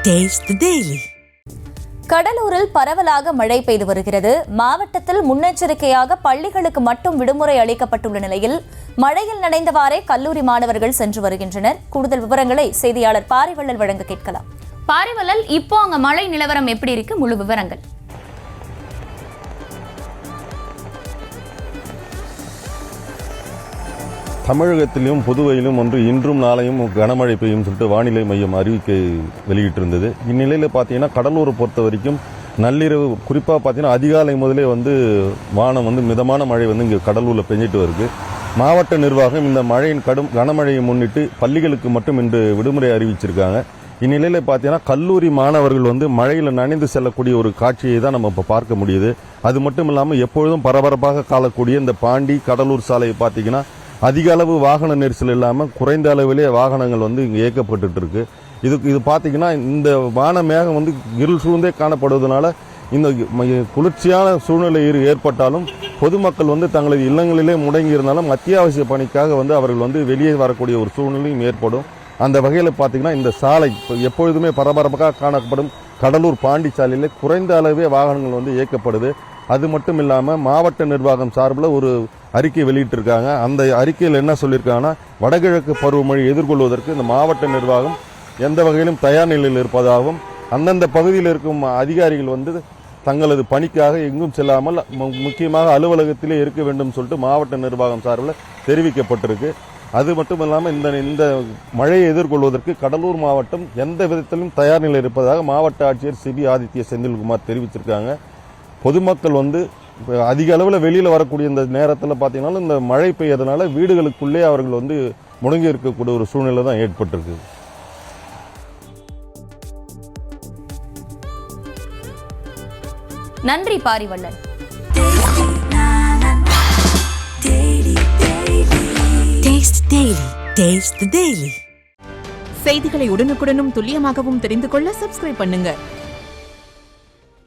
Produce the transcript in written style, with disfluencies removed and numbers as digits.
Taste the Daily. கடலூரில் பரவலாக மழை பெய்து வருகிறது. மாவட்டத்தில் முன்னெச்சரிக்கையாக பள்ளிகளுக்கு மட்டும் விடுமுறை அளிக்கப்பட்டுள்ள நிலையில் மழையில் நனைந்தவாறே கல்லூரி மாணவர்கள் சென்று வருகின்றனர். கூடுதல் விவரங்களை செய்தியாளர் பாரிவள்ளல் வழங்க கேட்கலாம். பாரிவள்ளல், இப்போ அங்க மழை நிலவரம் எப்படி இருக்கு? முழு விவரங்கள். தமிழகத்திலும் புதுவையிலும் இன்றும் நாளையும் கனமழை பெய்யும் சொல்லிட்டு வானிலை மையம் அறிவிக்கை வெளியிட்டிருந்தது. இந்நிலையில் பார்த்தீங்கன்னா கடலூரை பொறுத்த வரைக்கும் நள்ளிரவு குறிப்பாக பார்த்தீங்கன்னா அதிகாலை முதலே வானம் மிதமான மழை இங்கே கடலூரில் பெஞ்சிட்டு வருது. மாவட்ட நிர்வாகம் இந்த மழையின் கனமழையை முன்னிட்டு பள்ளிகளுக்கு மட்டும் இன்று விடுமுறை அறிவிச்சிருக்காங்க. இந்நிலையில் பார்த்தீங்கன்னா கல்லூரி மாணவர்கள் மழையில் நனைந்து செல்லக்கூடிய ஒரு காட்சியை தான் நம்ம இப்போ பார்க்க முடியுது. அது மட்டும் இல்லாமல் எப்பொழுதும் பரபரப்பாக காணக்கூடிய இந்த பாண்டி கடலூர் சாலையை பார்த்தீங்கன்னா அதிக அளவு வாகன நெரிசல் இல்லாமல் குறைந்த அளவிலே வாகனங்கள் இங்கே இயக்கப்பட்டு இருக்கு. இது பார்த்தீங்கன்னா இந்த வான மேகம் இருள் சூழ்ந்தே காணப்படுவதனால இந்த குளிர்ச்சியான சூழ்நிலை ஏற்பட்டாலும் பொதுமக்கள் தங்களது இல்லங்களிலே முடங்கி இருந்தாலும் அத்தியாவசிய பணிக்காக அவர்கள் வெளியே வரக்கூடிய ஒரு சூழ்நிலையும் ஏற்படும். அந்த வகையில் பார்த்தீங்கன்னா இந்த சாலை எப்பொழுதுமே பரபரப்பாக காணப்படும் கடலூர் பாண்டி சாலையிலே குறைந்த அளவே வாகனங்கள் இயக்கப்படுது. அது மட்டும் இல்லாமல் மாவட்ட நிர்வாகம் சார்பில் ஒரு அறிக்கை வெளியிட்டிருக்காங்க. அந்த அறிக்கையில் என்ன சொல்லியிருக்காங்கன்னா, வடகிழக்கு பருவமழை எதிர்கொள்வதற்கு இந்த மாவட்ட நிர்வாகம் எந்த வகையிலும் தயார் நிலையில் இருப்பதாகவும் அந்தந்த பகுதியில் இருக்கும் அதிகாரிகள் தங்களது பணிக்காக எங்கும் செல்லாமல் முக்கியமாக அலுவலகத்திலே இருக்க வேண்டும் சொல்லிட்டு மாவட்ட நிர்வாகம் சார்பில் தெரிவிக்கப்பட்டிருக்கு. அது மட்டும் இல்லாமல் இந்த மழையை எதிர்கொள்வதற்கு கடலூர் மாவட்டம் எந்த விதத்திலும் தயார் நிலையில் இருப்பதாக மாவட்ட ஆட்சியர் சிபி ஆதித்ய செந்தில்குமார் தெரிவிச்சிருக்காங்க. பொதுமக்கள் அதிக அளவில் வெளியில் வரக்கூடிய இந்த நேரத்தில் பார்த்தீங்கன்னா இந்த மழை பெய்யறதுனால வீடுகளுக்குள்ளே அவர்கள் முடங்கி இருக்கக்கூடிய ஒரு சூழ்நிலை தான் ஏற்பட்டிருக்கு. நன்றி பாரிவள்ளல். செய்திகளை உடனுக்குடனும் துல்லியமாகவும் தெரிந்து கொள்ள சப்ஸ்கிரைப் பண்ணுங்க.